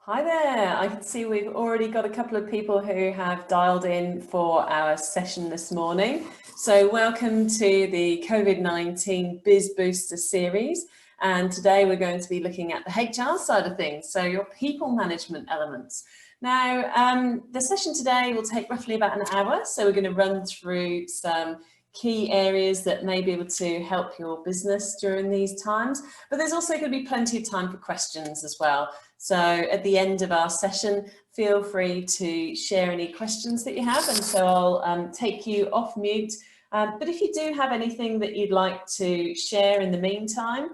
Hi there. I can see we've already got a couple of people who have dialed in for our session this morning. So welcome to the COVID-19 Biz Booster series. And today we're going to be looking at the HR side of things, so your people management elements. Now, the session today will take roughly about an hour. So we're going to run through some key areas that may be able to help your business during these times. But there's also going to be plenty of time for questions as well. So at the end of our session, feel free to share any questions that you have, and so I'll take you off mute. But if you do have anything that you'd like to share in the meantime,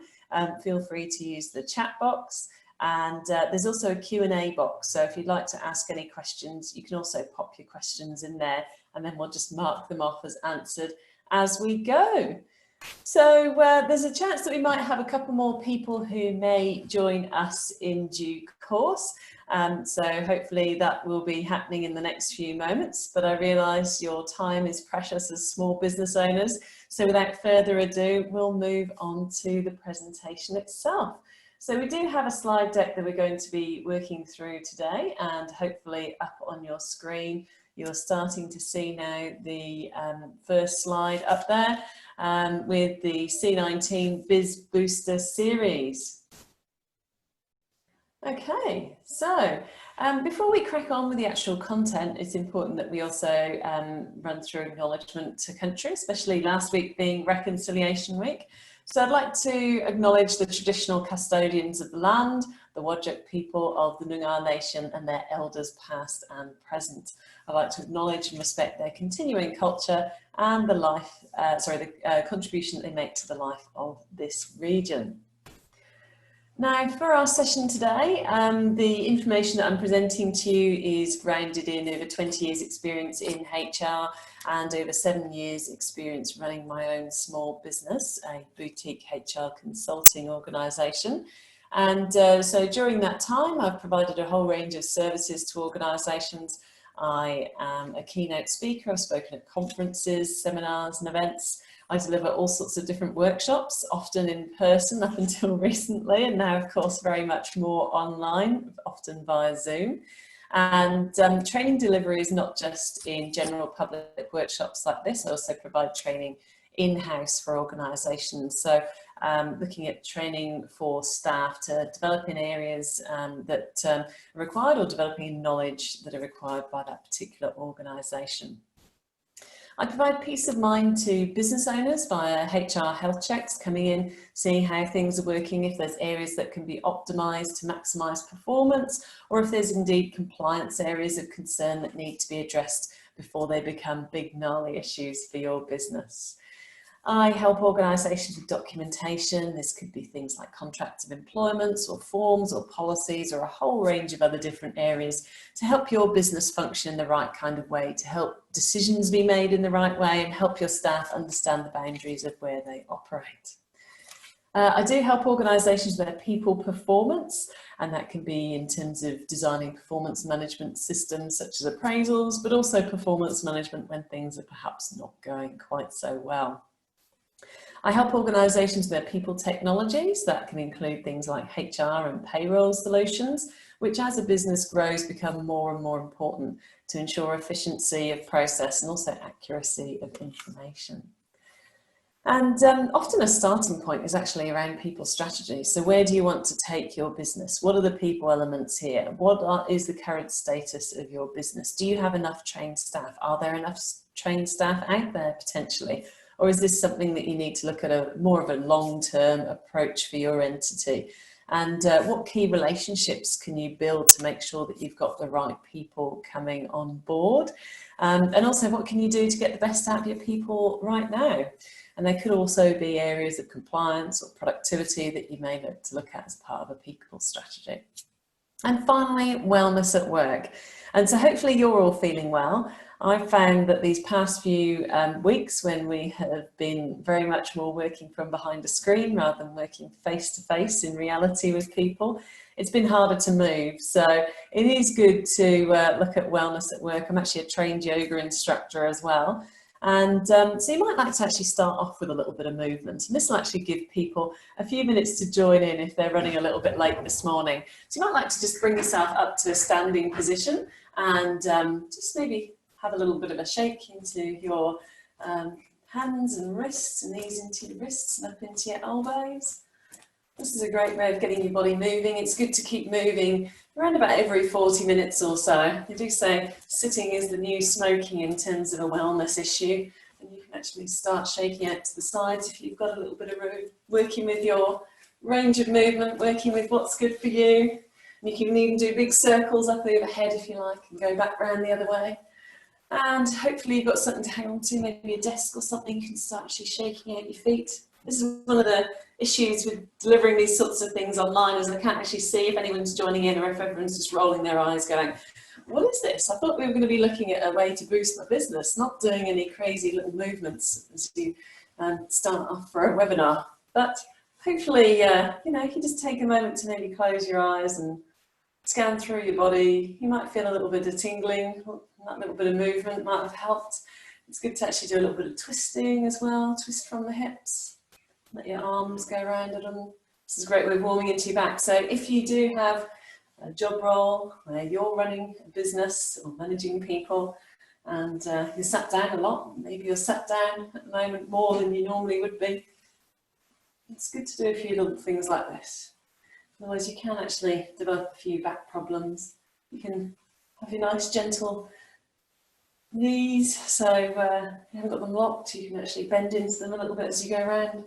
feel free to use the chat box. And there's also a Q&A box, so if you'd like to ask any questions, you can also pop your questions in there, and then we'll just mark them off as answered as we go. So there's a chance that we might have a couple more people who may join us in due course. So hopefully that will be happening in the next few moments, but I realise your time is precious as small business owners. So without further ado, we'll move on to the presentation itself. So we do have a slide deck that we're going to be working through today, and hopefully up on your screen, you're starting to see now the first slide up there with the C19 Biz Booster series. Okay, so before we crack on with the actual content, it's important that we also run through acknowledgement to country, especially last week being Reconciliation Week. So I'd like to acknowledge the traditional custodians of the land, the Whadjuk people of the Noongar Nation and their elders past and present. I'd like to acknowledge and respect their continuing culture and the contribution they make to the life of this region. Now, for our session today, the information that I'm presenting to you is grounded in over 20 years experience in HR and over 7 years experience running my own small business, a boutique HR consulting organisation. And so during that time, I've provided a whole range of services to organisations. I am a keynote speaker. I've spoken at conferences, seminars and events. I deliver all sorts of different workshops, often in person up until recently, and now of course very much more online, often via Zoom. And training delivery is not just in general public workshops like this. I also provide training in-house for organisations. So looking at training for staff to develop in areas that are required, or developing knowledge that are required by that particular organisation. I provide peace of mind to business owners via HR health checks, coming in, seeing how things are working, if there's areas that can be optimised to maximise performance, or if there's indeed compliance areas of concern that need to be addressed before they become big gnarly issues for your business. I help organisations with documentation. This could be things like contracts of employment or forms or policies or a whole range of other different areas to help your business function in the right kind of way, to help decisions be made in the right way and help your staff understand the boundaries of where they operate. I do help organisations with their people performance, and that can be in terms of designing performance management systems such as appraisals, but also performance management when things are perhaps not going quite so well. I help organisations with their people technologies. That can include things like HR and payroll solutions, which as a business grows become more and more important to ensure efficiency of process and also accuracy of information. And often a starting point is actually around people strategy. So where do you want to take your business? What are the people elements here? What is the current status of your business? Do you have enough trained staff? Are there enough trained staff out there potentially? Or is this something that you need to look at more of a long-term approach for your entity? And what key relationships can you build to make sure that you've got the right people coming on board? And also, what can you do to get the best out of your people right now? And there could also be areas of compliance or productivity that you may look to look at as part of a people strategy. And finally, wellness at work. And so hopefully you're all feeling well. I've found that these past few weeks, when we have been very much more working from behind a screen rather than working face to face in reality with people, it's been harder to move. So it is good to look at wellness at work. I'm actually a trained yoga instructor as well. And so you might like to actually start off with a little bit of movement. And this will actually give people a few minutes to join in if they're running a little bit late this morning. So you might like to just bring yourself up to a standing position and just maybe have a little bit of a shake into your hands and wrists, and knees into your wrists and up into your elbows. This is a great way of getting your body moving. It's good to keep moving around about every 40 minutes or so. They do say sitting is the new smoking in terms of a wellness issue, and you can actually start shaking out to the sides if you've got a little bit of working with your range of movement, working with what's good for you. And you can even do big circles up overhead if you like, and go back round the other way. And hopefully you've got something to hang on to, maybe a desk or something. You can start actually shaking out your feet. This is one of the issues with delivering these sorts of things online, is I can't actually see if anyone's joining in or if everyone's just rolling their eyes going, what is this? I thought we were going to be looking at a way to boost my business, not doing any crazy little movements as you start off for a webinar. But hopefully, you know, if you just take a moment to maybe close your eyes and scan through your body, you might feel a little bit of tingling. That little bit of movement might have helped. It's good to actually do a little bit of twisting as well, twist from the hips. Let your arms go around it. This is a great way of warming into your back. So if you do have a job role where you're running a business or managing people and you're sat down a lot, maybe you're sat down at the moment more than you normally would be, it's good to do a few little things like this. Otherwise you can actually develop a few back problems. You can have your nice gentle knees, so you haven't got them locked, you can actually bend into them a little bit as you go around.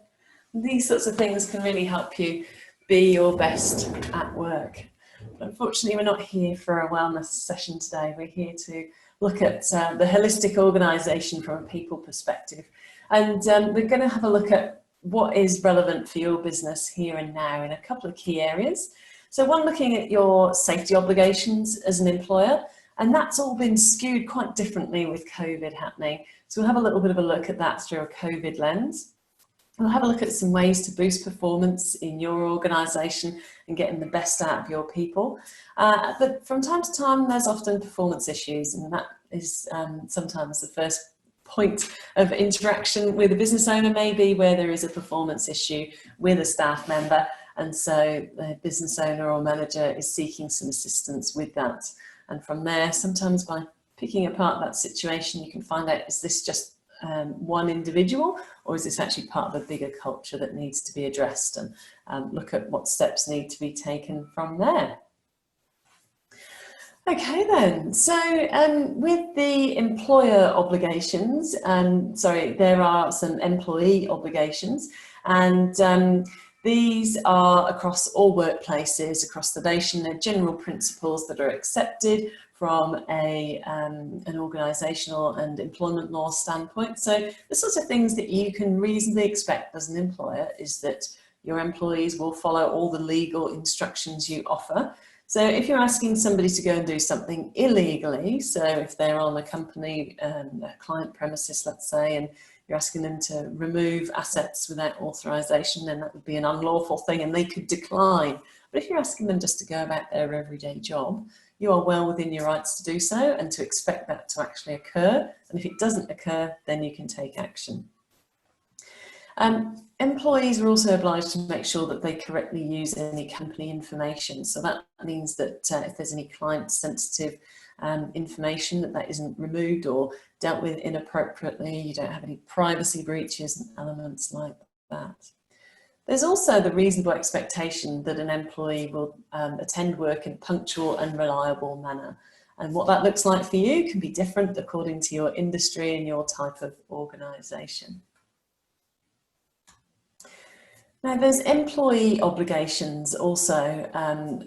These sorts of things can really help you be your best at work. But unfortunately, we're not here for a wellness session today. We're here to look at the holistic organisation from a people perspective. And we're going to have a look at what is relevant for your business here and now in a couple of key areas. So one, looking at your safety obligations as an employer, and that's all been skewed quite differently with COVID happening. So we'll have a little bit of a look at that through a COVID lens. We'll have a look at some ways to boost performance in your organisation and getting the best out of your people. But from time to time, there's often performance issues, and that is sometimes the first point of interaction with a business owner, maybe where there is a performance issue with a staff member. And so the business owner or manager is seeking some assistance with that. And from there, sometimes by picking apart that situation, you can find out, is this just one individual, or is this actually part of a bigger culture that needs to be addressed, and look at what steps need to be taken from there. Okay then, so with the employer obligations, there are some employee obligations, and these are across all workplaces across the nation. They're general principles that are accepted from an organisational and employment law standpoint. So the sorts of things that you can reasonably expect as an employer is that your employees will follow all the legal instructions you offer. So if you're asking somebody to go and do something illegally, so if they're on a company, a client premises, let's say, and you're asking them to remove assets without authorisation, then that would be an unlawful thing and they could decline. But if you're asking them just to go about their everyday job, you are well within your rights to do so and to expect that to actually occur. And if it doesn't occur, then you can take action. Employees are also obliged to make sure that they correctly use any company information. So that means that if there's any client sensitive information, that isn't removed or dealt with inappropriately, you don't have any privacy breaches and elements like that. There's also the reasonable expectation that an employee will attend work in a punctual and reliable manner. And what that looks like for you can be different according to your industry and your type of organisation. Now, there's employee obligations also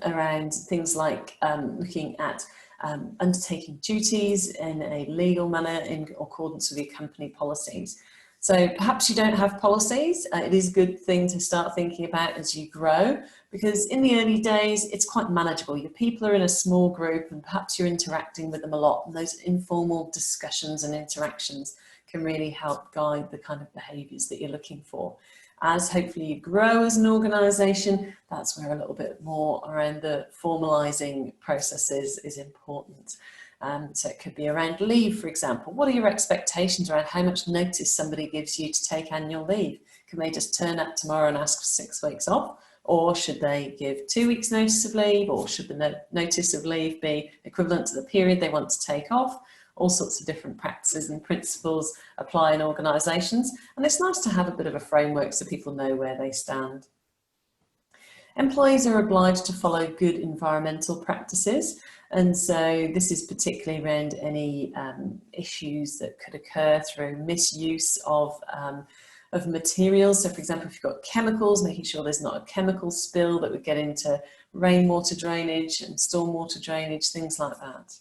around things like looking at undertaking duties in a legal manner in accordance with your company policies. So perhaps you don't have policies. It is a good thing to start thinking about as you grow, because in the early days, it's quite manageable. Your people are in a small group and perhaps you're interacting with them a lot. And those informal discussions and interactions can really help guide the kind of behaviours that you're looking for. As hopefully you grow as an organisation, that's where a little bit more around the formalising processes is important. So it could be around leave, for example. What are your expectations around how much notice somebody gives you to take annual leave? Can they just turn up tomorrow and ask for 6 weeks off? Or should they give 2 weeks notice of leave? Or should the notice of leave be equivalent to the period they want to take off? All sorts of different practices and principles apply in organisations. And it's nice to have a bit of a framework so people know where they stand. Employees are obliged to follow good environmental practices. And so this is particularly around any issues that could occur through misuse of materials. So for example, if you've got chemicals, making sure there's not a chemical spill that would get into rainwater drainage and stormwater drainage, things like that.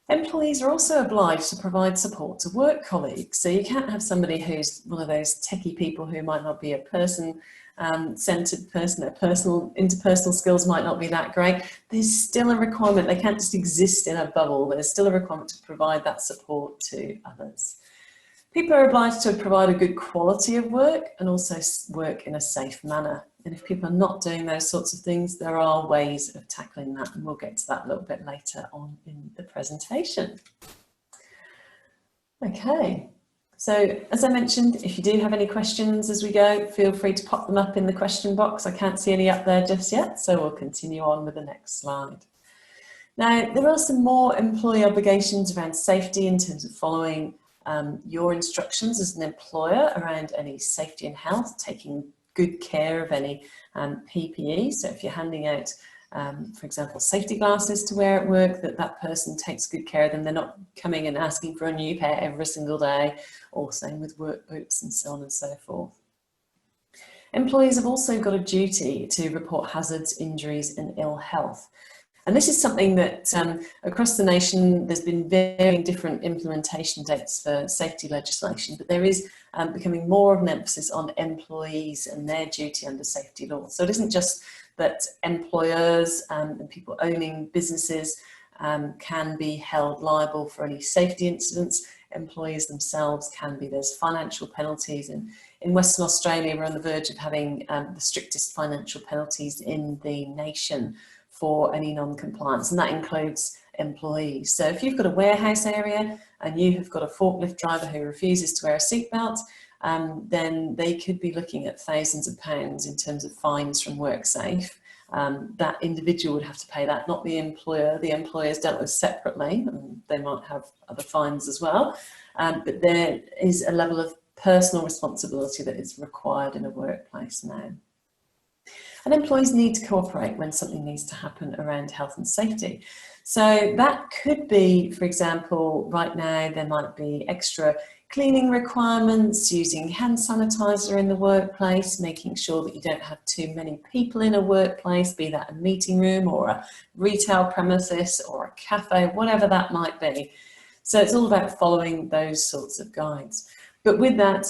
Employees are also obliged to provide support to work colleagues. So you can't have somebody who's one of those techie people who might not be a person-centered person, their interpersonal skills might not be that great. There's still a requirement. They can't just exist in a bubble. There's still a requirement to provide that support to others. People are obliged to provide a good quality of work and also work in a safe manner. And if people are not doing those sorts of things, there are ways of tackling that, and we'll get to that a little bit later on in the presentation. Okay, so as I mentioned, if you do have any questions as we go, feel free to pop them up in the question box. I can't see any up there just yet, so we'll continue on with the next slide. Now, there are some more employee obligations around safety in terms of following your instructions as an employer around any safety and health, taking good care of any PPE. So if you're handing out, for example, safety glasses to wear at work, that person takes good care of them. They're not coming and asking for a new pair every single day, or same with work boots and so on and so forth. Employees have also got a duty to report hazards, injuries and ill health. And this is something that across the nation, there's been varying different implementation dates for safety legislation, but there is becoming more of an emphasis on employees and their duty under safety law. So it isn't just that employers and people owning businesses can be held liable for any safety incidents. Employees themselves can be. There's financial penalties. And in Western Australia, we're on the verge of having the strictest financial penalties in the nation for any non-compliance, and that includes employees. So if you've got a warehouse area and you have got a forklift driver who refuses to wear a seatbelt, then they could be looking at thousands of pounds in terms of fines from WorkSafe. That individual would have to pay that, not the employer. The employer is dealt with separately, and they might have other fines as well. But there is a level of personal responsibility that is required in a workplace now. And employees need to cooperate when something needs to happen around health and safety. So that could be, for example, right now there might be extra cleaning requirements, using hand sanitizer in the workplace, making sure that you don't have too many people in a workplace, be that a meeting room or a retail premises or a cafe, whatever that might be. So it's all about following those sorts of guides. But with that,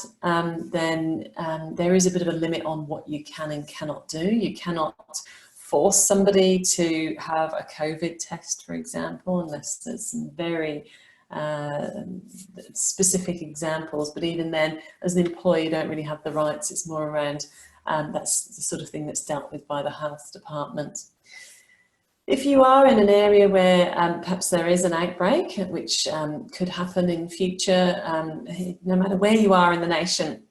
then there is a bit of a limit on what you can and cannot do. You cannot force somebody to have a COVID test, for example, unless there's some very specific examples. But even then, as an employee, you don't really have the rights. It's more around, that's the sort of thing that's dealt with by the health department. If you are in an area where perhaps there is an outbreak, which could happen in future, no matter where you are in the nation,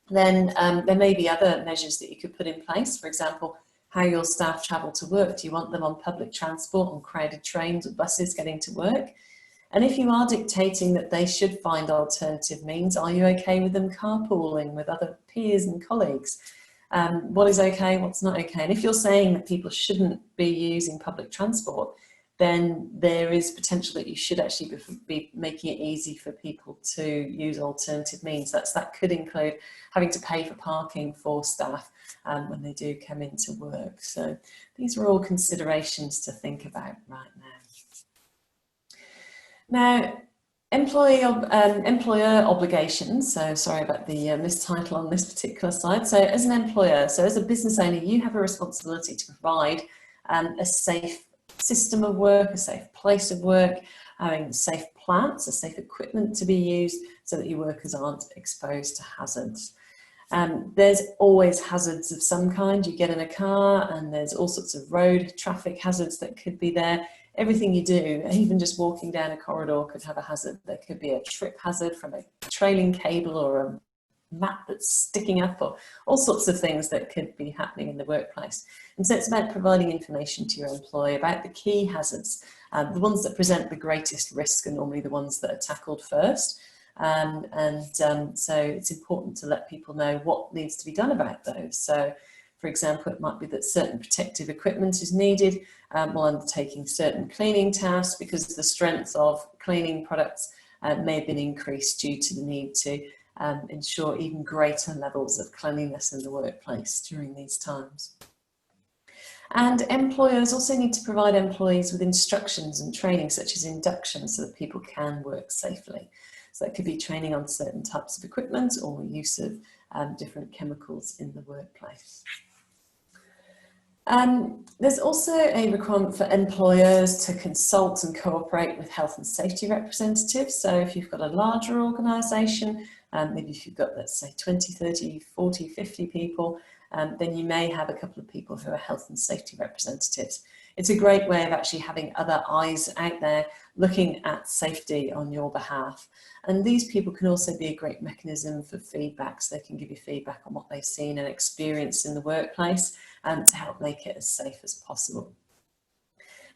then there may be other measures that you could put in place. For example, how your staff travel to work. Do you want them on public transport, on crowded trains or buses getting to work? And if you are dictating that they should find alternative means, are you okay with them carpooling with other peers and colleagues? What is okay, what's not okay? And if you're saying that people shouldn't be using public transport, then there is potential that you should actually be making it easy for people to use alternative means. That could include having to pay for parking for staff when they do come into work. So these are all considerations to think about right now. Now, employer obligations, so sorry about the mistitle on this particular slide. So as an employer, so as a business owner, you have a responsibility to provide a safe system of work, a safe place of work, having safe plants, a safe equipment to be used so that your workers aren't exposed to hazards. There's always hazards of some kind. You get in a car and there's all sorts of road traffic hazards that could be there. everything you do, even just walking down a corridor, could have a hazard. There could be a trip hazard from a trailing cable or a mat that's sticking up, or all sorts of things that could be happening in the workplace. And so it's about providing information to your employee about the key hazards. The ones that present the greatest risk are normally the ones that are tackled first. So it's important to let people know what needs to be done about those. So, for example, it might be that certain protective equipment is needed while undertaking certain cleaning tasks, because the strength of cleaning products may have been increased due to the need to ensure even greater levels of cleanliness in the workplace during these times. And employers also need to provide employees with instructions and training, such as induction, so that people can work safely. So that could be training on certain types of equipment or use of different chemicals in the workplace. There's also a requirement for employers to consult and cooperate with health and safety representatives. So if you've got a larger organisation, maybe if you've got, let's say, 20, 30, 40, 50 people, then you may have a couple of people who are health and safety representatives. It's a great way of actually having other eyes out there looking at safety on your behalf. And these people can also be a great mechanism for feedback, so they can give you feedback on what they've seen and experienced in the workplace to help make it as safe as possible.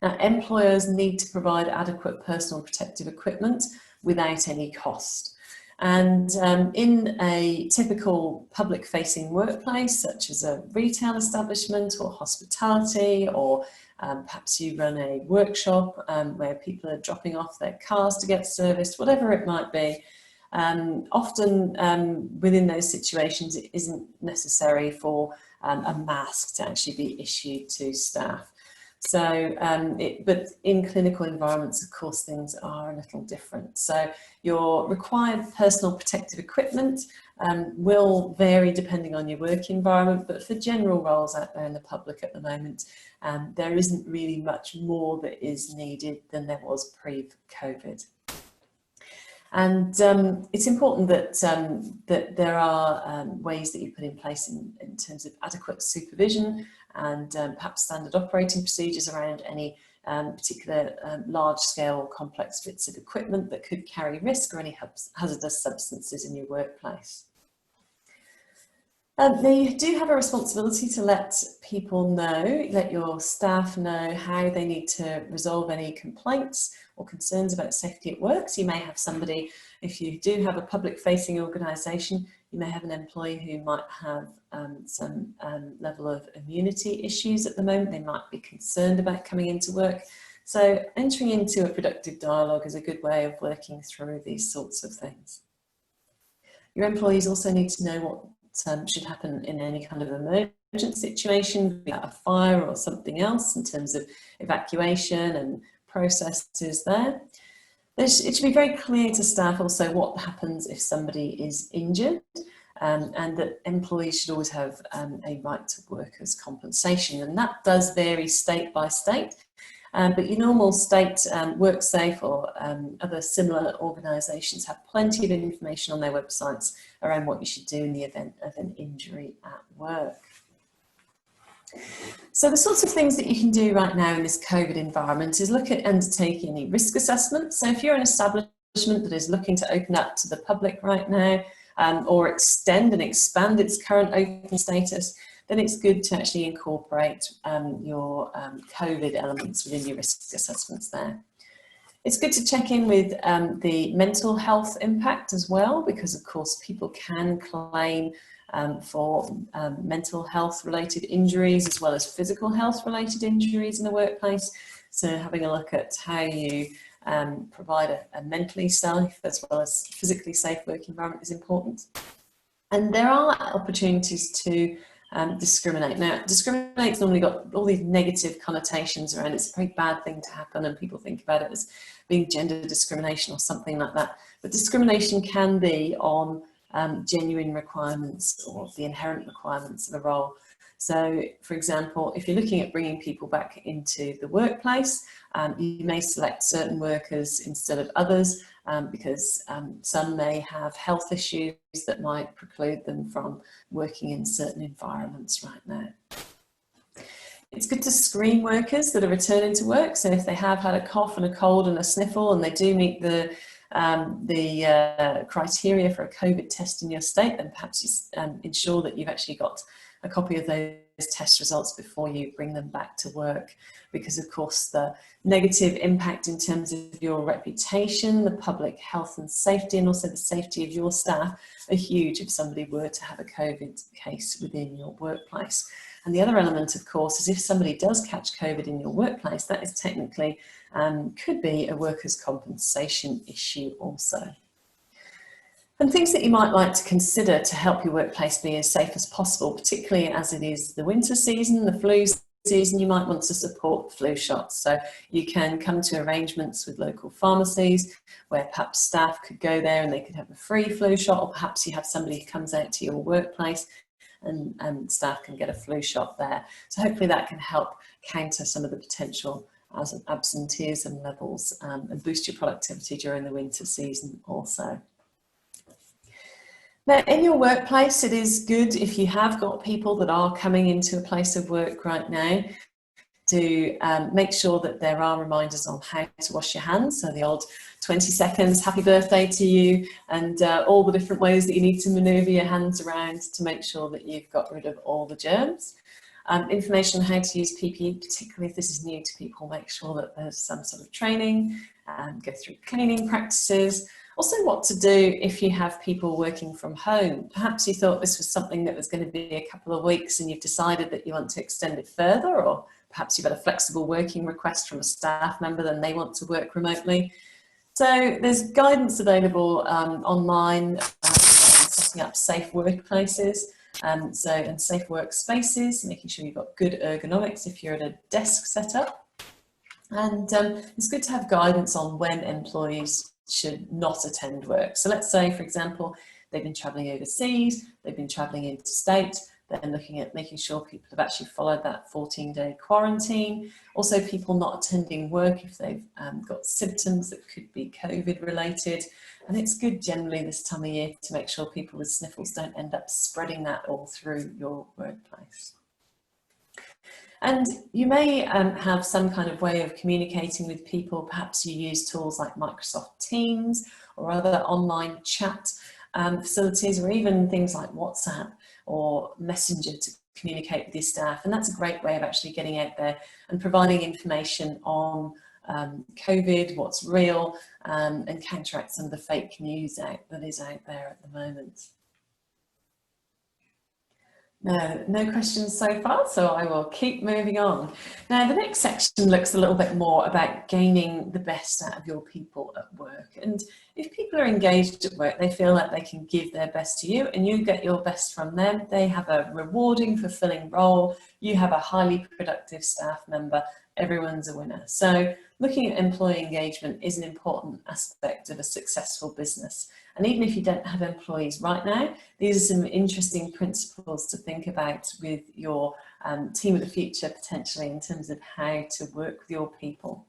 Now, employers need to provide adequate personal protective equipment without any cost. And in a typical public-facing workplace, such as a retail establishment or hospitality, or perhaps you run a workshop where people are dropping off their cars to get serviced, whatever it might be, often within those situations it isn't necessary for a mask to actually be issued to staff. So, but in clinical environments, of course, things are a little different. So your required personal protective equipment will vary depending on your work environment, but for general roles out there in the public at the moment, there isn't really much more that is needed than there was pre-COVID. And it's important that, that there are ways that you put in place in terms of adequate supervision and perhaps standard operating procedures around any particular large-scale or complex bits of equipment that could carry risk, or any hazardous substances in your workplace. You do have a responsibility to let people know, let your staff know how they need to resolve any complaints or concerns about safety at work. So you may have somebody, if you do have a public-facing organisation, you may have an employee who might have some level of immunity issues at the moment. They might be concerned about coming into work. So entering into a productive dialogue is a good way of working through these sorts of things. Your employees also need to know what should happen in any kind of emergent situation, be that a fire or something else, in terms of evacuation and processes there. It should be very clear to staff also what happens if somebody is injured, and that employees should always have a right to workers' compensation, and that does vary state by state. But your normal state WorkSafe or other similar organisations have plenty of information on their websites around what you should do in the event of an injury at work. So the sorts of things that you can do right now in this COVID environment is look at undertaking any risk assessment. So if you're an establishment that is looking to open up to the public right now, or extend and expand its current open status, then it's good to actually incorporate your COVID elements within your risk assessments there. It's good to check in with the mental health impact as well, because of course people can claim for mental health related injuries as well as physical health related injuries in the workplace. So having a look at how you provide a mentally safe as well as physically safe work environment is important. And there are opportunities to discriminate. Now, discriminate's normally got all these negative connotations around it. It's a very bad thing to happen, and people think about it as being gender discrimination or something like that. But discrimination can be on genuine requirements or the inherent requirements of a role. So, for example, if you're looking at bringing people back into the workplace, you may select certain workers instead of others because some may have health issues that might preclude them from working in certain environments right now. It's good to screen workers that are returning to work. So if they have had a cough and a cold and a sniffle and they do meet the criteria for a COVID test in your state, then perhaps you ensure that you've actually got a copy of those test results before you bring them back to work, because of course the negative impact in terms of your reputation, the public health and safety, and also the safety of your staff are huge if somebody were to have a COVID case within your workplace. And the other element, of course, is if somebody does catch COVID in your workplace, that is technically could be a workers' compensation issue also. And things that you might like to consider to help your workplace be as safe as possible, particularly as it is the winter season, the flu season, you might want to support flu shots. So you can come to arrangements with local pharmacies where perhaps staff could go there and they could have a free flu shot, or perhaps you have somebody who comes out to your workplace and staff can get a flu shot there. So hopefully that can help counter some of the potential absenteeism levels and boost your productivity during the winter season also. Now, in your workplace, it is good if you have got people that are coming into a place of work right now to make sure that there are reminders on how to wash your hands. So the old 20 seconds, happy birthday to you, and all the different ways that you need to maneuver your hands around to make sure that you've got rid of all the germs. Information on how to use PPE, particularly if this is new to people, make sure that there's some sort of training, go through cleaning practices. Also what to do if you have people working from home. Perhaps you thought this was something that was going to be a couple of weeks and you've decided that you want to extend it further, or perhaps you've had a flexible working request from a staff member and they want to work remotely. So there's guidance available online setting up safe workplaces and safe workspaces, making sure you've got good ergonomics if you're at a desk setup. And it's good to have guidance on when employees should not attend work. So let's say, for example, they've been travelling overseas, they've been travelling interstate, they're looking at making sure people have actually followed that 14-day quarantine. Also, people not attending work if they've got symptoms that could be COVID related. And it's good generally this time of year to make sure people with sniffles don't end up spreading that all through your workplace. And you may have some kind of way of communicating with people. Perhaps you use tools like Microsoft Teams or other online chat facilities, or even things like WhatsApp or Messenger to communicate with your staff. And that's a great way of actually getting out there and providing information on COVID, what's real, and counteract some of the fake news that is out there at the moment. No questions so far, so I will keep moving on. Now, the next section looks a little bit more about gaining the best out of your people at work. And if people are engaged at work, they feel like they can give their best to you and you get your best from them. They have a rewarding, fulfilling role. You have a highly productive staff member. Everyone's a winner. So looking at employee engagement is an important aspect of a successful business. And even if you don't have employees right now, these are some interesting principles to think about with your team of the future, potentially, in terms of how to work with your people.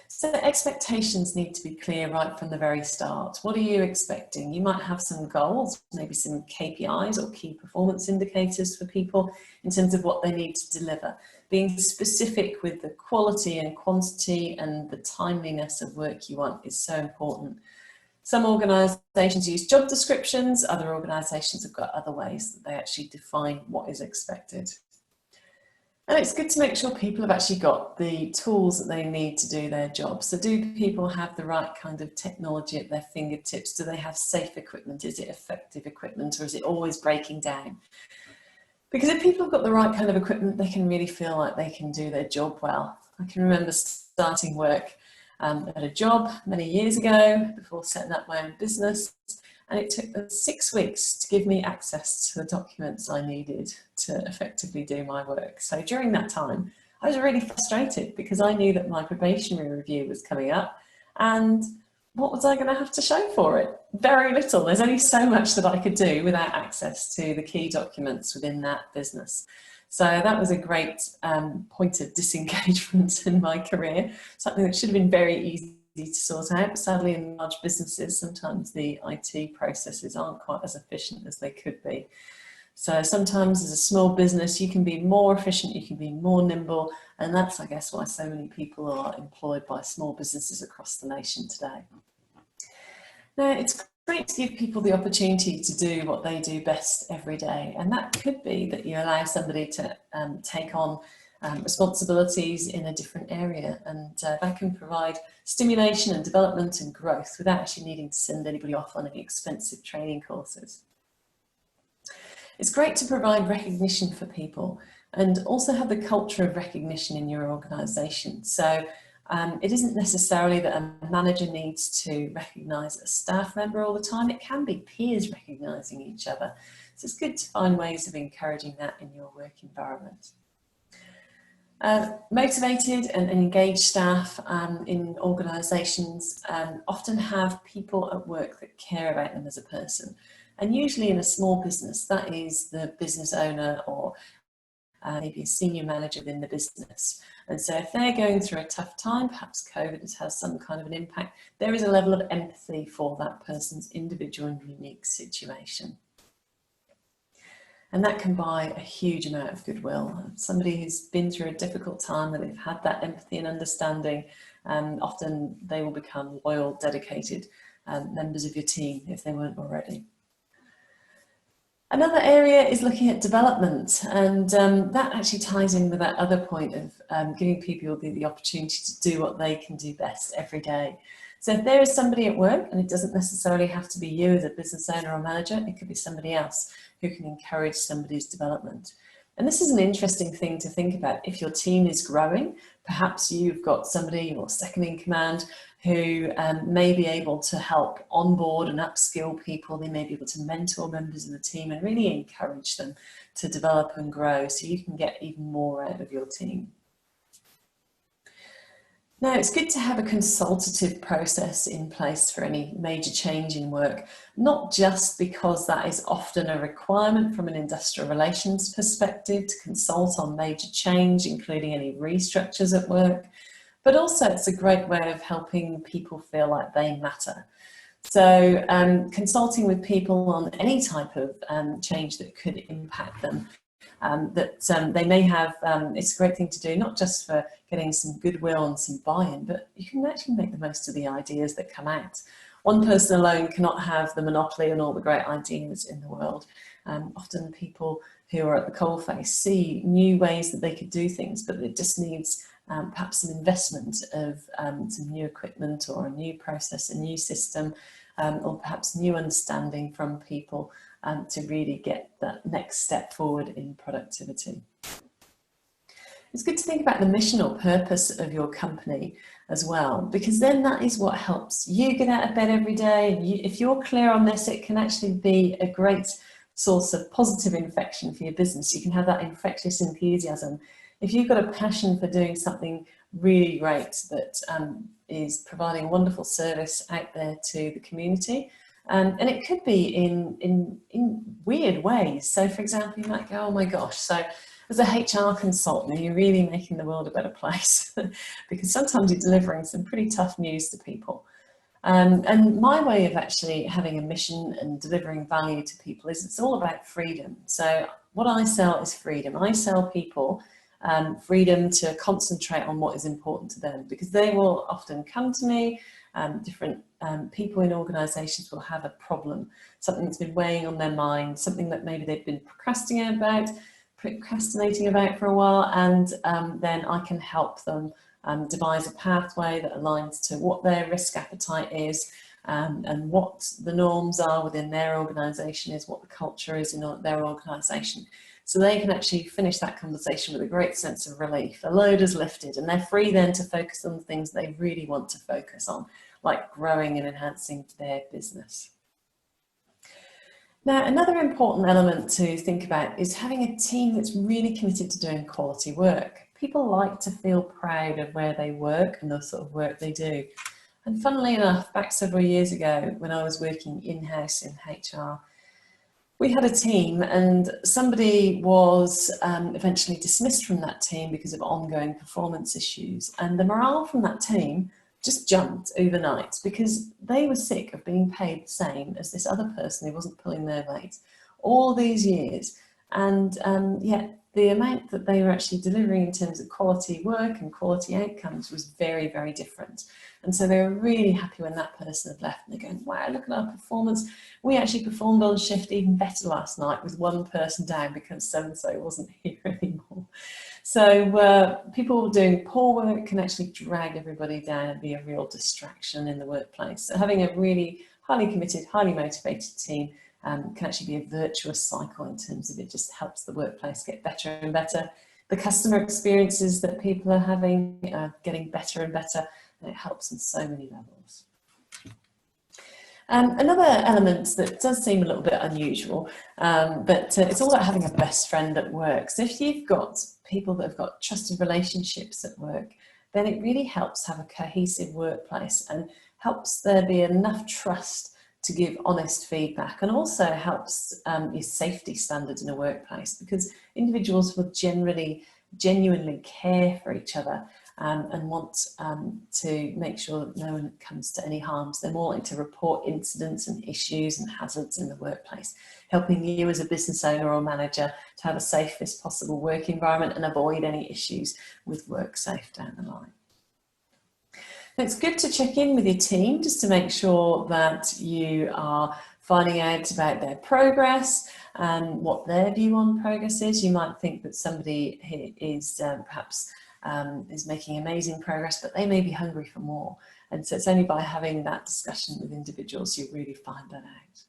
So expectations need to be clear right from the very start. What are you expecting? You might have some goals, maybe some KPIs or key performance indicators for people in terms of what they need to deliver. Being specific with the quality and quantity and the timeliness of work you want is so important. Some organisations use job descriptions, other organisations have got other ways that they actually define what is expected. And it's good to make sure people have actually got the tools that they need to do their job. So do people have the right kind of technology at their fingertips? Do they have safe equipment? Is it effective equipment, or is it always breaking down? Because if people have got the right kind of equipment, they can really feel like they can do their job well. I can remember starting work at a job many years ago before setting up my own business, and it took them 6 weeks to give me access to the documents I needed to effectively do my work. So during that time, I was really frustrated because I knew that my probationary review was coming up, and what was I going to have to show for it? Very little. There's only so much that I could do without access to the key documents within that business. So that was a great point of disengagement in my career, something that should have been very easy to sort out. But sadly, in large businesses, sometimes the IT processes aren't quite as efficient as they could be. So sometimes as a small business, you can be more efficient, you can be more nimble, and that's, I guess, why so many people are employed by small businesses across the nation today. Now, it's great to give people the opportunity to do what they do best every day, and that could be that you allow somebody to take on responsibilities in a different area, and that can provide stimulation and development and growth without actually needing to send anybody off on any expensive training courses. It's great to provide recognition for people and also have the culture of recognition in your organisation. So it isn't necessarily that a manager needs to recognise a staff member all the time. It can be peers recognising each other. So it's good to find ways of encouraging that in your work environment. Motivated and engaged staff in organisations often have people at work that care about them as a person. And usually in a small business, that is the business owner or maybe a senior manager within the business. And so if they're going through a tough time, perhaps COVID has some kind of an impact, there is a level of empathy for that person's individual and unique situation. And that can buy a huge amount of goodwill. Somebody who's been through a difficult time and they've had that empathy and understanding, often they will become loyal, dedicated members of your team if they weren't already. Another area is looking at development, and that actually ties in with that other point of giving people the opportunity to do what they can do best every day. So if there is somebody at work, and it doesn't necessarily have to be you as a business owner or manager, it could be somebody else who can encourage somebody's development. And this is an interesting thing to think about. If your team is growing, perhaps you've got somebody or second in command who may be able to help onboard and upskill people. They may be able to mentor members of the team and really encourage them to develop and grow so you can get even more out of your team. Now, it's good to have a consultative process in place for any major change in work, not just because that is often a requirement from an industrial relations perspective to consult on major change, including any restructures at work, but also it's a great way of helping people feel like they matter. So consulting with people on any type of change that could impact them, that they may have, it's a great thing to do, not just for getting some goodwill and some buy-in, but you can actually make the most of the ideas that come out. One person alone cannot have the monopoly on all the great ideas in the world. Often people who are at the coalface see new ways that they could do things, but it just needs perhaps some investment of some new equipment or a new process, a new system, or perhaps new understanding from people to really get that next step forward in productivity. It's good to think about the mission or purpose of your company as well, because then that is what helps you get out of bed every day. And if you're clear on this, it can actually be a great source of positive infection for your business. You can have that infectious enthusiasm. If you've got a passion for doing something really great that is providing a wonderful service out there to the community, and it could be in weird ways. So for example, you might go, oh my gosh, so as a HR consultant, you're really making the world a better place because sometimes you're delivering some pretty tough news to people. And my way of actually having a mission and delivering value to people is it's all about freedom. So what I sell is freedom. I sell people freedom to concentrate on what is important to them, because they will often come to me. Different people in organisations will have a problem, something that's been weighing on their mind, something that maybe they've been procrastinating about for a while, and then I can help them devise a pathway that aligns to what their risk appetite is, and what the norms are within their organisation, is what the culture is in their organisation. So they can actually finish that conversation with a great sense of relief. A load is lifted and they're free then to focus on the things they really want to focus on, like growing and enhancing their business. Now, another important element to think about is having a team that's really committed to doing quality work. People like to feel proud of where they work and the sort of work they do. And funnily enough, back several years ago when I was working in-house in HR, we had a team and somebody was eventually dismissed from that team because of ongoing performance issues. And the morale from that team just jumped overnight because they were sick of being paid the same as this other person who wasn't pulling their weight. All these years, and yet the amount that they were actually delivering in terms of quality work and quality outcomes was very, very different. And so they were really happy when that person had left, and they're going, wow, look at our performance. We actually performed on shift even better last night with one person down because so-and-so wasn't here anymore. So people doing poor work can actually drag everybody down and be a real distraction in the workplace. So having a really highly committed, highly motivated team can actually be a virtuous cycle in terms of it just helps the workplace get better and better. The customer experiences that people are having are getting better and better, and it helps on so many levels. Another element that does seem a little bit unusual, but it's all about having a best friend at work. So if you've got people that have got trusted relationships at work, then it really helps have a cohesive workplace and helps there be enough trust to give honest feedback, and also helps your safety standards in a workplace, because individuals will genuinely care for each other and want to make sure that no one comes to any harms. They're more likely to report incidents and issues and hazards in the workplace, helping you as a business owner or manager to have a safest possible work environment and avoid any issues with WorkSafe down the line. It's good to check in with your team just to make sure that you are finding out about their progress and what their view on progress is. You might think that somebody is perhaps is making amazing progress, but they may be hungry for more. And so it's only by having that discussion with individuals you really find that out.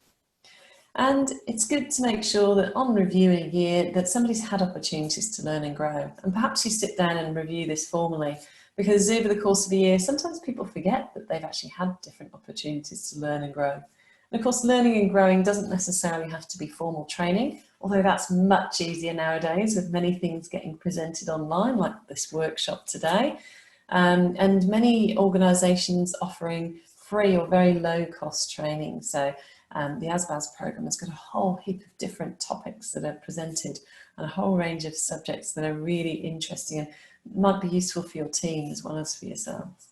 And it's good to make sure that on review in a year that somebody's had opportunities to learn and grow. And perhaps you sit down and review this formally, because over the course of a year, sometimes people forget that they've actually had different opportunities to learn and grow. And of course, learning and growing doesn't necessarily have to be formal training, although that's much easier nowadays with many things getting presented online, like this workshop today, and many organisations offering free or very low cost training. So the ASBAS program has got a whole heap of different topics that are presented and a whole range of subjects that are really interesting and might be useful for your team as well as for yourselves.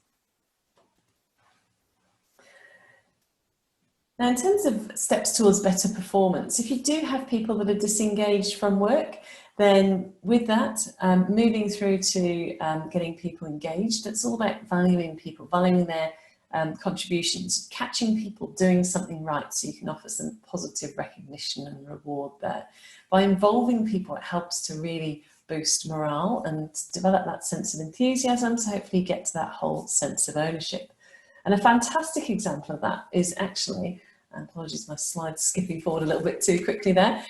Now, in terms of steps towards better performance, if you do have people that are disengaged from work, then with that, moving through to getting people engaged, it's all about valuing people, valuing their contributions, catching people doing something right so you can offer some positive recognition and reward there. By involving people, it helps to really boost morale and develop that sense of enthusiasm to hopefully get to that whole sense of ownership. And a fantastic example of that is actually, apologies, my slide's skipping forward a little bit too quickly there,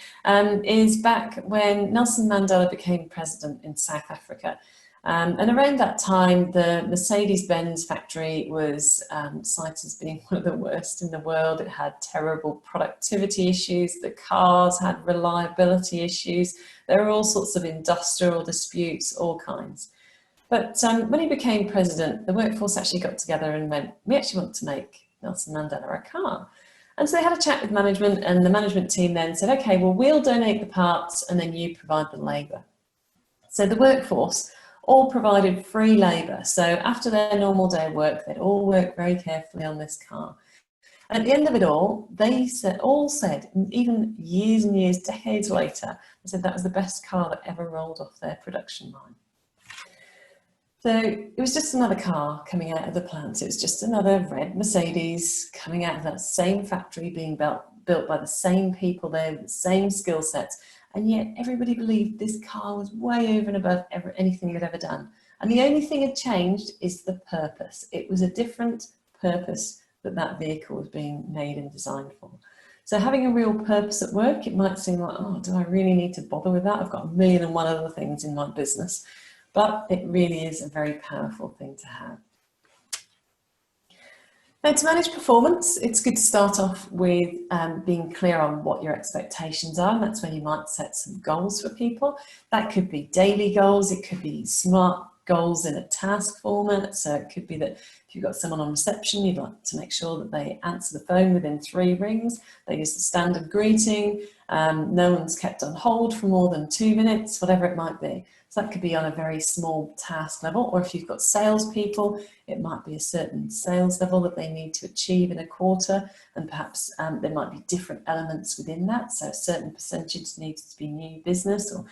is back when Nelson Mandela became president in South Africa. And around that time, the Mercedes-Benz factory was cited as being one of the worst in the world. It had terrible productivity issues. The cars had reliability issues. There were all sorts of industrial disputes, all kinds. But when he became president, the workforce actually got together and went, we actually want to make Nelson Mandela a car. And so they had a chat with management, and the management team then said, okay, well, we'll donate the parts and then you provide the labour. So the workforce all provided free labour. So after their normal day of work, they'd all work very carefully on this car. And at the end of it all, they all said, even years and years, decades later, they said that was the best car that ever rolled off their production line. So it was just another car coming out of the plant. It was just another red Mercedes coming out of that same factory, being built by the same people there, with the same skill sets. And yet everybody believed this car was way over and above anything it had ever done. And the only thing had changed is the purpose. It was a different purpose that vehicle was being made and designed for. So having a real purpose at work, it might seem like, oh, do I really need to bother with that? I've got 1,000,001 other things in my business. But it really is a very powerful thing to have. Now, to manage performance, it's good to start off with being clear on what your expectations are. And that's when you might set some goals for people. That could be daily goals. It could be SMART goals in a task format. So it could be that if you've got someone on reception, you'd like to make sure that they answer the phone within 3 rings. They use the standard greeting. No one's kept on hold for more than 2 minutes, whatever it might be. So that could be on a very small task level, or if you've got salespeople, it might be a certain sales level that they need to achieve in a quarter, and perhaps there might be different elements within that. So a certain percentage needs to be new business or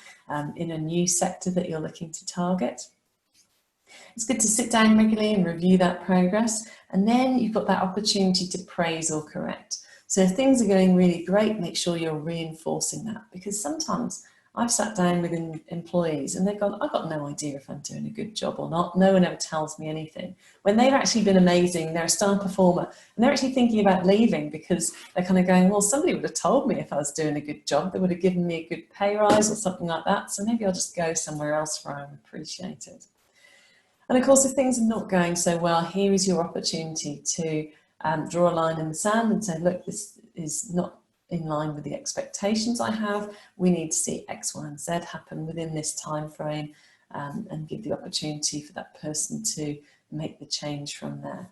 in a new sector that you're looking to target. It's good to sit down regularly and review that progress, and then you've got that opportunity to praise or correct. So if things are going really great, make sure you're reinforcing that, because sometimes I've sat down with employees and they've gone, I've got no idea if I'm doing a good job or not. No one ever tells me anything. When they've actually been amazing, they're a star performer, and they're actually thinking about leaving because they're kind of going, well, somebody would have told me if I was doing a good job. They would have given me a good pay rise or something like that. So maybe I'll just go somewhere else where I'm appreciated. And of course, if things are not going so well, here is your opportunity to draw a line in the sand and say, look, this is not in line with the expectations I have. We need to see X, Y, and Z happen within this time frame, and give the opportunity for that person to make the change from there.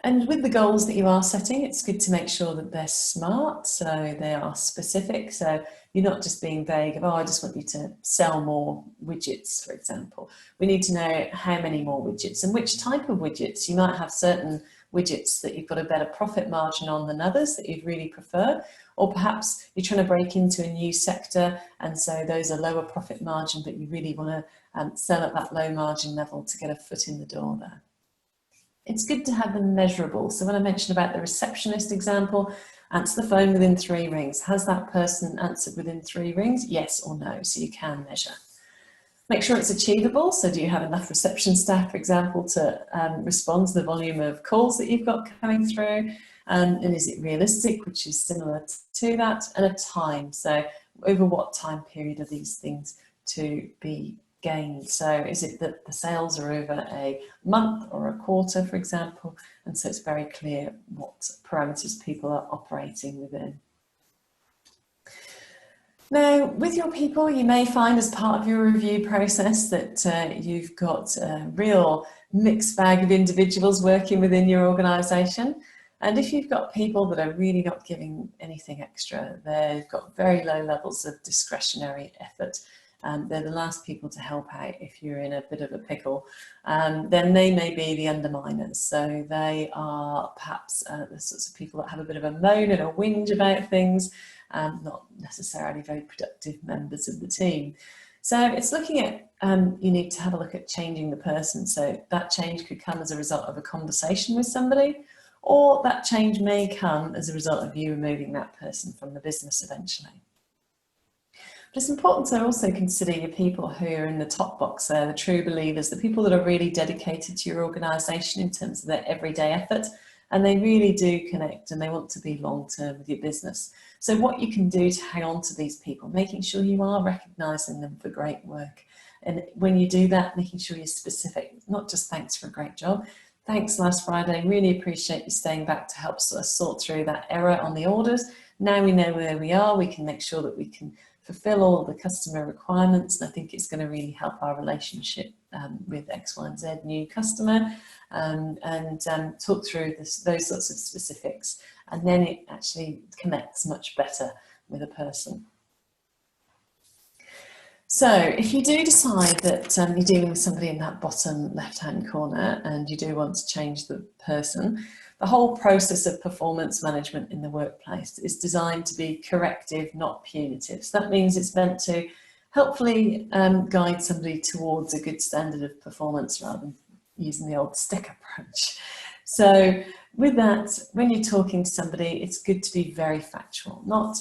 And with the goals that you are setting, it's good to make sure that they're smart, so they are specific. So you're not just being vague of, oh, I just want you to sell more widgets, for example. We need to know how many more widgets and which type of widgets. You might have certain widgets that you've got a better profit margin on than others that you'd really prefer, or perhaps you're trying to break into a new sector and so those are lower profit margin, but you really want to sell at that low margin level to get a foot in the door there. It's good to have them measurable. So when I mentioned about the receptionist example, answer the phone within 3 rings. Has that person answered within 3 rings? Yes or no, so you can measure. Make sure it's achievable. So do you have enough reception staff, for example, to respond to the volume of calls that you've got coming through? And is it realistic, which is similar to that? And a time. So over what time period are these things to be gained? So is it that the sales are over a month or a quarter, for example? And so it's very clear what parameters people are operating within. Now, with your people, you may find as part of your review process that you've got a real mixed bag of individuals working within your organisation. And if you've got people that are really not giving anything extra, they've got very low levels of discretionary effort, they're the last people to help out if you're in a bit of a pickle, then they may be the underminers. So they are perhaps the sorts of people that have a bit of a moan and a whinge about things, not necessarily very productive members of the team. So it's looking at, you need to have a look at changing the person. So that change could come as a result of a conversation with somebody, or that change may come as a result of you removing that person from the business eventually. But it's important to also consider your people who are in the top box there, the true believers, the people that are really dedicated to your organisation in terms of their everyday effort, and they really do connect and they want to be long-term with your business. So what you can do to hang on to these people, making sure you are recognising them for great work. And when you do that, making sure you're specific, not just thanks for a great job. Thanks last Friday, really appreciate you staying back to help us sort through that error on the orders. Now we know where we are, we can make sure that we can fulfill all the customer requirements, and I think it's going to really help our relationship with X, Y, and Z new customer, and talk through those sorts of specifics, and then it actually connects much better with a person. So if you do decide that you're dealing with somebody in that bottom left-hand corner and you do want to change the person, the whole process of performance management in the workplace is designed to be corrective, not punitive. So that means it's meant to helpfully guide somebody towards a good standard of performance rather than using the old stick approach. So with that, when you're talking to somebody, it's good to be very factual, not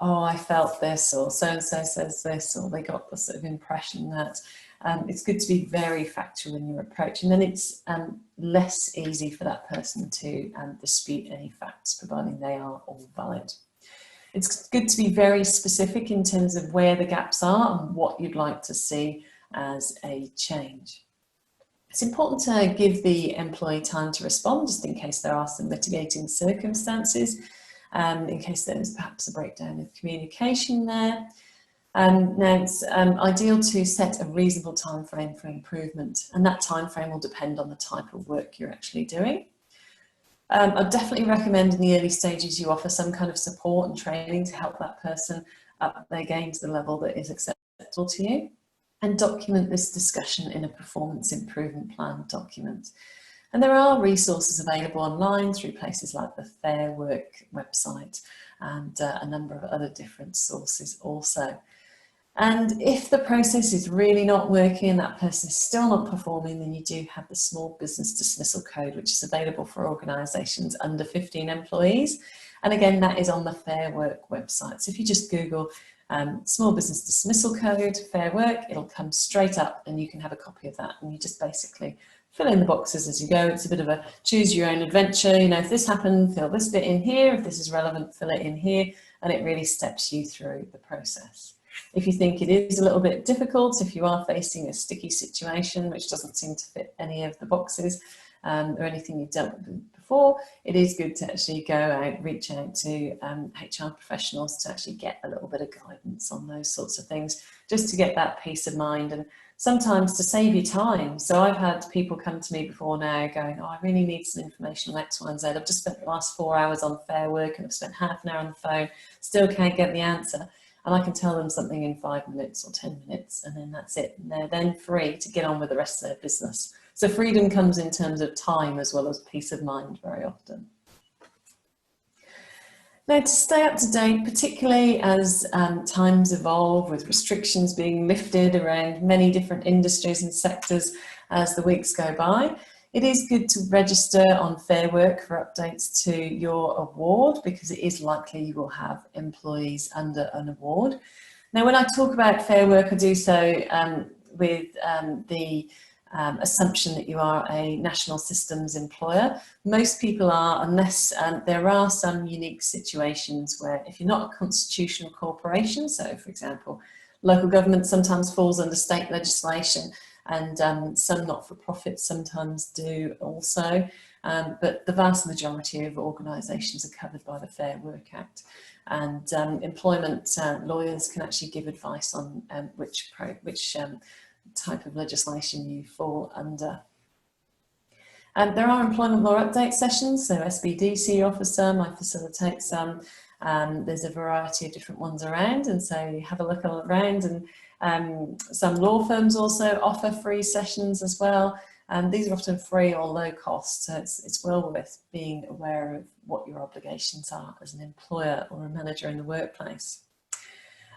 oh, I felt this, or so-and-so says this, or they got the sort of impression that. It's good to be very factual in your approach, and then it's less easy for that person to dispute any facts, providing they are all valid. It's good to be very specific in terms of where the gaps are and what you'd like to see as a change. It's important to give the employee time to respond, just in case there are some mitigating circumstances, in case there's perhaps a breakdown of communication there. Now it's ideal to set a reasonable time frame for improvement, and that time frame will depend on the type of work you're actually doing. I'd definitely recommend in the early stages you offer some kind of support and training to help that person up their game to the level that is acceptable to you, and document this discussion in a performance improvement plan document. And there are resources available online through places like the Fair Work website and a number of other different sources also. And if the process is really not working and that person is still not performing, then you do have the Small Business Dismissal Code, which is available for organisations under 15 employees. And again, that is on the Fair Work website. So if you just Google Small Business Dismissal Code, Fair Work, it'll come straight up and you can have a copy of that. And you just basically fill in the boxes as you go. It's a bit of a choose your own adventure. You know, if this happened, fill this bit in here. If this is relevant, fill it in here. And it really steps you through the process. If you think it is a little bit difficult, if you are facing a sticky situation which doesn't seem to fit any of the boxes or anything you've dealt with before, it is good to actually go out, reach out to HR professionals to actually get a little bit of guidance on those sorts of things, just to get that peace of mind and sometimes to save you time. So I've had people come to me before now going, oh, I really need some information on X, Y, and Z. I've just spent the last 4 hours on Fair Work and I've spent half an hour on the phone, still can't get the answer. And I can tell them something in 5 minutes or 10 minutes, and then that's it. And they're then free to get on with the rest of their business. So freedom comes in terms of time as well as peace of mind very often. Now, to stay up to date, particularly as times evolve with restrictions being lifted around many different industries and sectors as the weeks go by, it is good to register on Fair Work for updates to your award, because it is likely you will have employees under an award. Now, when I talk about Fair Work, I do so with the assumption that you are a national systems employer. Most people are, unless there are some unique situations where if you're not a constitutional corporation, so for example, local government sometimes falls under state legislation, and some not-for-profits sometimes do also, but the vast majority of organisations are covered by the Fair Work Act, and employment lawyers can actually give advice on which type of legislation you fall under. There are employment law update sessions, so SBDC offers some, I facilitate some. There's a variety of different ones around, and so you have a look around, and some law firms also offer free sessions as well. These are often free or low cost, so it's well worth being aware of what your obligations are as an employer or a manager in the workplace.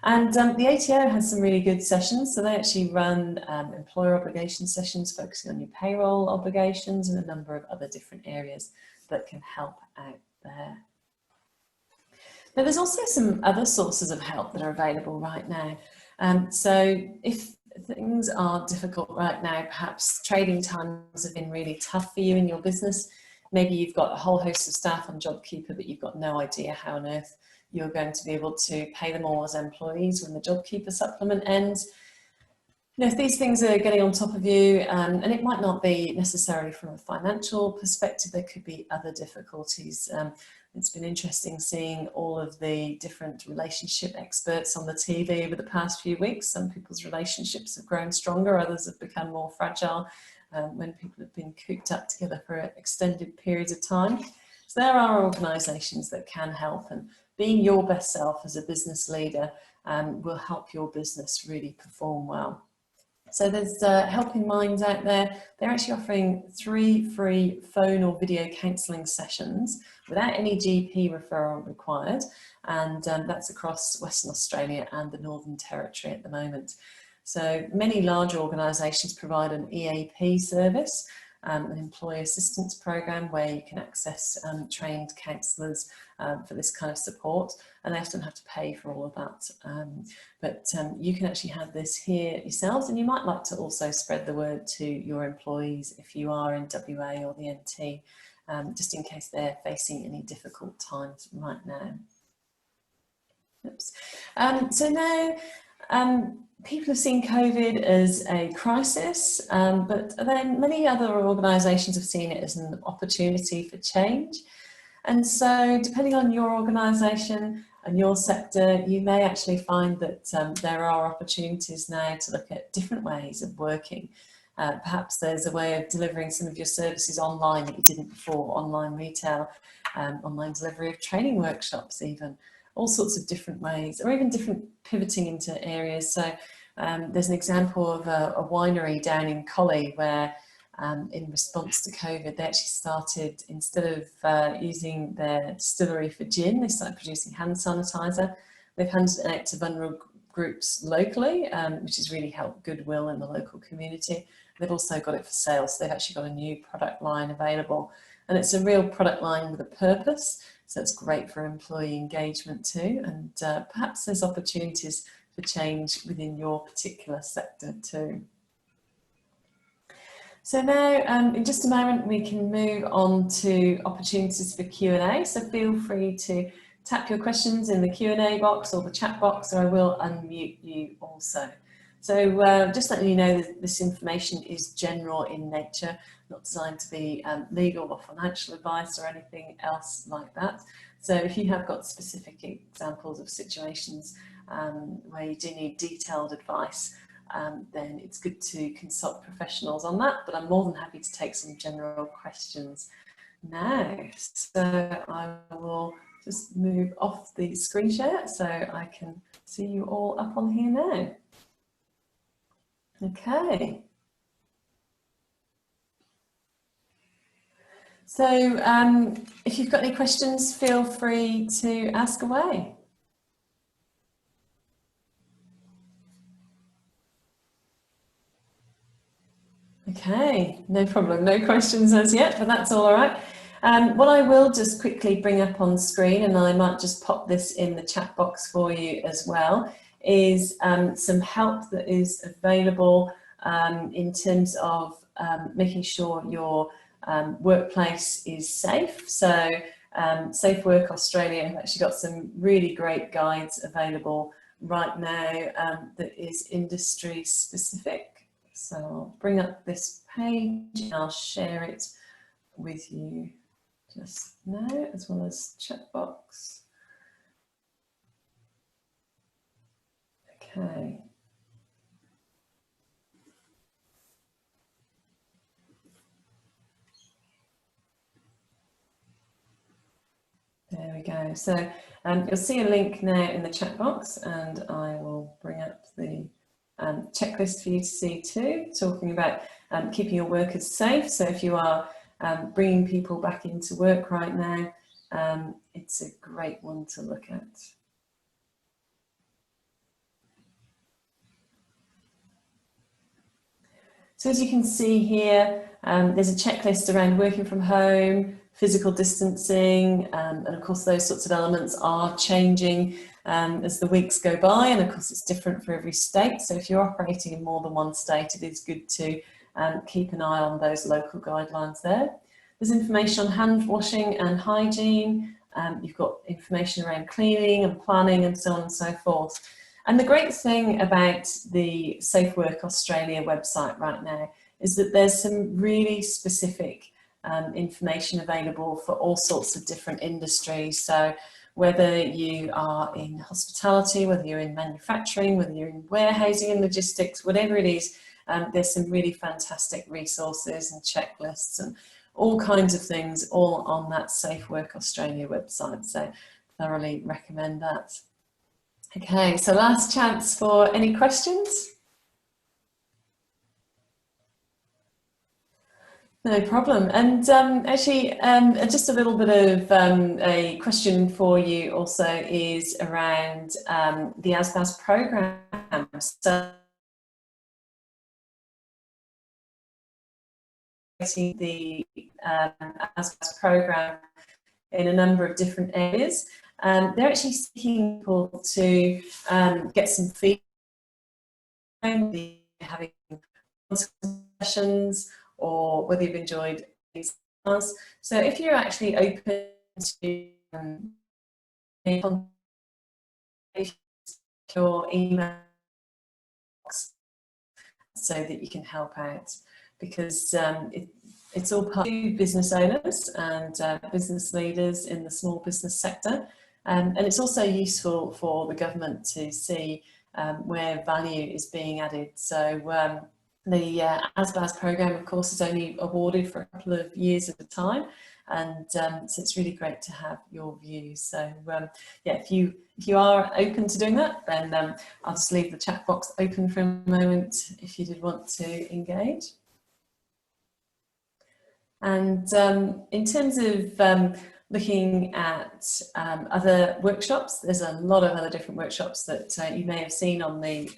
And the ATO has some really good sessions, so they actually run employer obligation sessions focusing on your payroll obligations and a number of other different areas that can help out there. Now, there's also some other sources of help that are available right now. So if things are difficult right now, perhaps trading times have been really tough for you in your business, maybe you've got a whole host of staff on JobKeeper, but you've got no idea how on earth you're going to be able to pay them all as employees when the JobKeeper supplement ends. You know, if these things are getting on top of you, and it might not be necessarily from a financial perspective, there could be other difficulties. It's been interesting seeing all of the different relationship experts on the TV over the past few weeks. Some people's relationships have grown stronger, others have become more fragile when people have been cooped up together for extended periods of time. So there are organisations that can help, and being your best self as a business leader will help your business really perform well. So there's Helping Minds out there. They're actually offering 3 free phone or video counselling sessions without any GP referral required, and that's across Western Australia and the Northern Territory at the moment. So many large organisations provide an EAP service, an employee assistance program where you can access trained counsellors for this kind of support, and they often have to pay for all of that. But you can actually have this here yourselves, and you might like to also spread the word to your employees if you are in WA or the NT, just in case they're facing any difficult times right now. Oops. So now, people have seen COVID as a crisis, but then many other organisations have seen it as an opportunity for change. And so depending on your organisation and your sector, you may actually find that there are opportunities now to look at different ways of working. Perhaps there's a way of delivering some of your services online that you didn't before, online retail, online delivery of training workshops even, all sorts of different ways, or even different pivoting into areas. So there's an example of a winery down in Collie where in response to COVID, they actually started, instead of using their distillery for gin, they started producing hand sanitizer. They've handed it out to vulnerable groups locally, which has really helped goodwill in the local community. They've also got it for sale, so they've actually got a new product line available. And it's a real product line with a purpose, so it's great for employee engagement too, and perhaps there's opportunities for change within your particular sector too. So now, in just a moment, we can move on to opportunities for Q&A, so feel free to tap your questions in the Q&A box or the chat box, or I will unmute you also. So just letting you know that this information is general in nature, not designed to be legal or financial advice or anything else like that. So if you have got specific examples of situations where you do need detailed advice, then it's good to consult professionals on that, but I'm more than happy to take some general questions now. So I will just move off the screen share so I can see you all up on here now. Okay. So if you've got any questions, feel free to ask away. Okay, no problem, no questions as yet, but that's all right. What I will just quickly bring up on screen, and I might just pop this in the chat box for you as well, is some help that is available in terms of making sure your workplace is safe. So Safe Work Australia have actually got some really great guides available right now that is industry specific. So I'll bring up this page and I'll share it with you just now, as well as chat box. Okay. There we go. So you'll see a link now in the chat box, and I will bring up the checklist for you to see too, talking about keeping your workers safe. So if you are bringing people back into work right now, it's a great one to look at. So as you can see here, there's a checklist around working from home, physical distancing, and of course those sorts of elements are changing as the weeks go by, and of course it's different for every state. So if you're operating in more than one state, it is good to keep an eye on those local guidelines there. There's information on hand washing and hygiene. You've got information around cleaning and planning and so on and so forth. And the great thing about the Safe Work Australia website right now is that there's some really specific information available for all sorts of different industries. So whether you are in hospitality, whether you're in manufacturing, whether you're in warehousing and logistics, whatever it is, there's some really fantastic resources and checklists and all kinds of things all on that Safe Work Australia website. So thoroughly recommend that. Okay, so last chance for any questions. No problem. And actually, just a little bit of a question for you also is around the ASBAS program. So the ASBAS program in a number of different areas. They're actually seeking people to get some feedback, having sessions, or whether you've enjoyed these. So if you're actually open to your email box so that you can help out, because it's all part of business owners and business leaders in the small business sector. And it's also useful for the government to see where value is being added. So the ASBAS program, of course, is only awarded for a couple of years at a time. and so it's really great to have your views. So yeah, if you are open to doing that, then I'll just leave the chat box open for a moment if you did want to engage. And in terms of looking at other workshops, there's a lot of other different workshops that you may have seen on the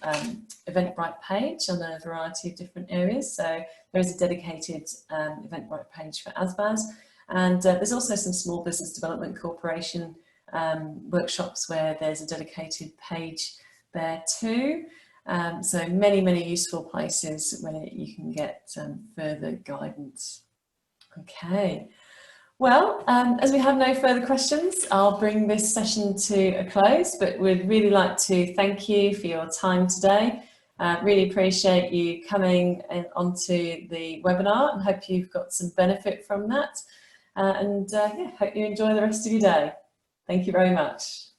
Eventbrite page on a variety of different areas. So there is a dedicated Eventbrite page for ASBAS, and there's also some Small Business Development Corporation workshops where there's a dedicated page there too. So many useful places where you can get further guidance. Okay, well, as we have no further questions, I'll bring this session to a close, but we'd really like to thank you for your time today. Really appreciate you coming onto the webinar and hope you've got some benefit from that. Yeah, hope you enjoy the rest of your day. Thank you very much.